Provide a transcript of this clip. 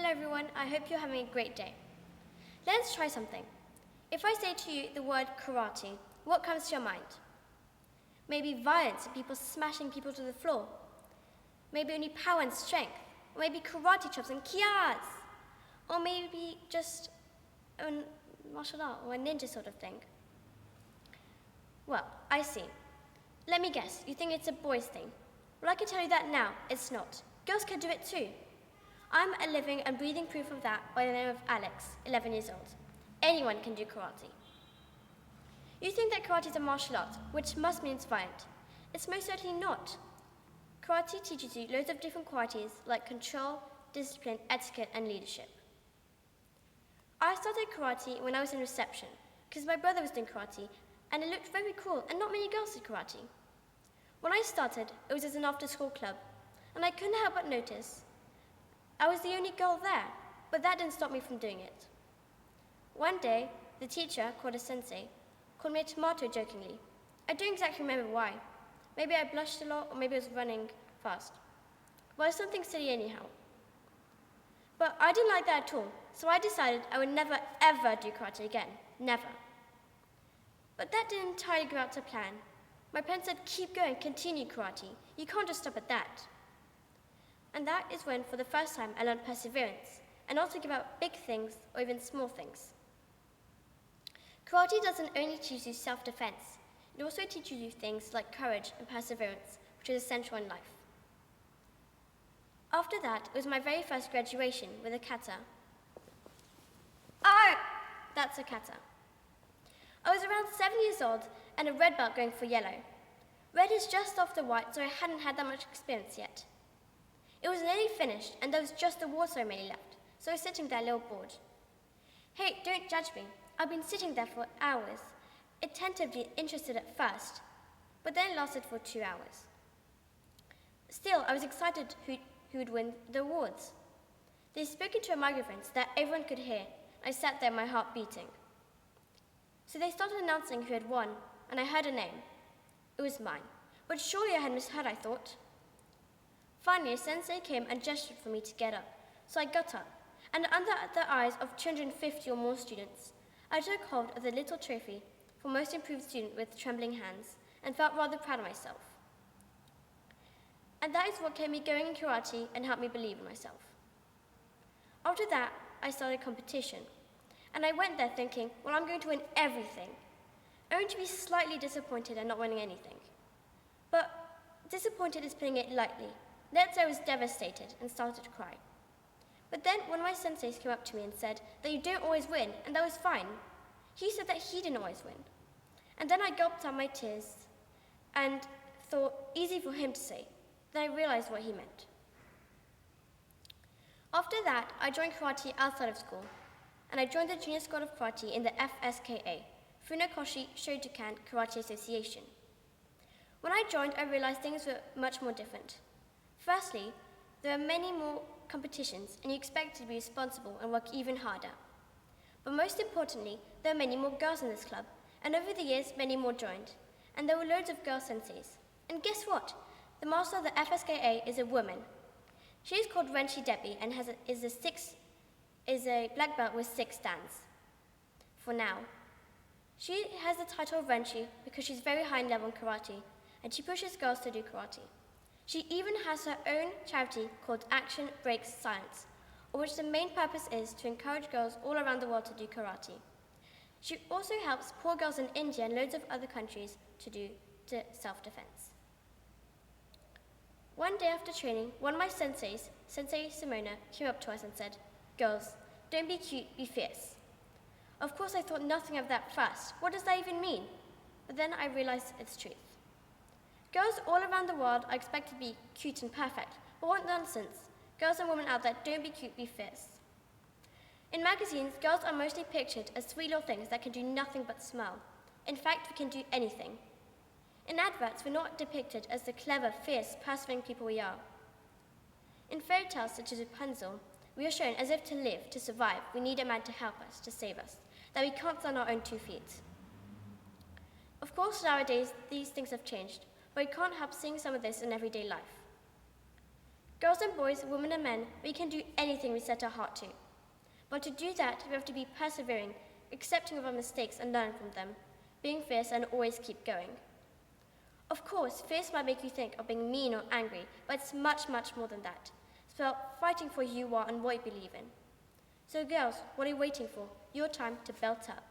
Hello everyone, I hope you're having a great day. Let's try something. If I say to you the word karate, what comes to your mind? Maybe violence and people smashing people to the floor. Maybe only power and strength. Or maybe karate chops and kias. Or maybe just a martial art or a ninja sort of thing. Well, I see. Let me guess, you think it's a boys thing. Well, I can tell you that now, it's not. Girls can do it too. I'm a living and breathing proof of that by the name of Alix, 11 years old. Anyone can do karate. You think that karate is a martial art, which must mean it's violent. It's most certainly not. Karate teaches you loads of different qualities like control, discipline, etiquette, and leadership. I started karate when I was in reception, because my brother was doing karate, and it looked very cool, and not many girls did karate. When I started, it was as an after-school club, and I couldn't help but notice I was the only girl there, but that didn't stop me from doing it. One day, the teacher, called a sensei, called me a tomato jokingly. I don't exactly remember why. Maybe I blushed a lot, or maybe I was running fast. Well, it's something silly anyhow. But I didn't like that at all, so I decided I would never ever do karate again. Never. But that didn't entirely go out to plan. My parents said, keep going, continue karate. You can't just stop at that. And that is when, for the first time, I learned perseverance, and not to give up big things or even small things. Karate doesn't only teach you self-defense, it also teaches you things like courage and perseverance, which is essential in life. After that, it was my very first graduation with a kata. Oh, that's a kata. I was around 7 years old and a red belt going for yellow. Red is just after white, so I hadn't had that much experience yet. It was nearly finished, and there was just the award ceremony left, so I was sitting there a little bored. Hey, don't judge me. I've been sitting there for hours, attentively interested at first, but then it lasted for 2 hours. Still, I was excited who would win the awards. They spoke into a microphone so that everyone could hear. I sat there, my heart beating. So they started announcing who had won, and I heard a name. It was mine, but surely I had misheard, I thought. Finally, a sensei came and gestured for me to get up, so I got up, and under the eyes of 250 or more students, I took hold of the little trophy for most improved student with trembling hands, and felt rather proud of myself. And that is what kept me going in karate and helped me believe in myself. After that, I started competition, and I went there thinking, well, I'm going to win everything, only to be slightly disappointed and not winning anything. But disappointed is putting it lightly. Let's say I was devastated and started to cry. But then one of my senseis came up to me and said that you don't always win, and that was fine. He said that he didn't always win. And then I gulped out my tears and thought, easy for him to say. Then I realized what he meant. After that, I joined karate outside of school, and I joined the Junior Squad of Karate in the FSKA, Funakoshi Shotokan Karate Association. When I joined, I realized things were much more different. Firstly, there are many more competitions, and you expect to be responsible and work even harder. But most importantly, there are many more girls in this club, and over the years, many more joined. And there were loads of girl senseis. And guess what? The master of the FSKA is a woman. She is called Renshi Debbie and is a black belt with 6 stands. For now. She has the title of Renshi because she's very high in level in karate, and she pushes girls to do karate. She even has her own charity called Action Breaks Science, of which the main purpose is to encourage girls all around the world to do karate. She also helps poor girls in India and loads of other countries to do self-defense. One day after training, one of my senseis, Sensei Simona, came up to us and said, "Girls, don't be cute, be fierce." Of course, I thought nothing of that first. What does that even mean? But then I realized its truth. Girls all around the world are expected to be cute and perfect, but what nonsense. Girls and women out there, don't be cute, be fierce. In magazines, girls are mostly pictured as sweet little things that can do nothing but smile. In fact, we can do anything. In adverts, we're not depicted as the clever, fierce, persevering people we are. In fairy tales such as Rapunzel, we are shown as if to live, to survive, we need a man to help us, to save us, that we can't stand on our own 2 feet. Of course, nowadays, these things have changed, but we can't help seeing some of this in everyday life. Girls and boys, women and men, we can do anything we set our heart to. But to do that, we have to be persevering, accepting of our mistakes and learn from them, being fierce and always keep going. Of course, fierce might make you think of being mean or angry, but it's much, much more than that. It's about fighting for who you are and what you believe in. So girls, what are you waiting for? Your time to belt up.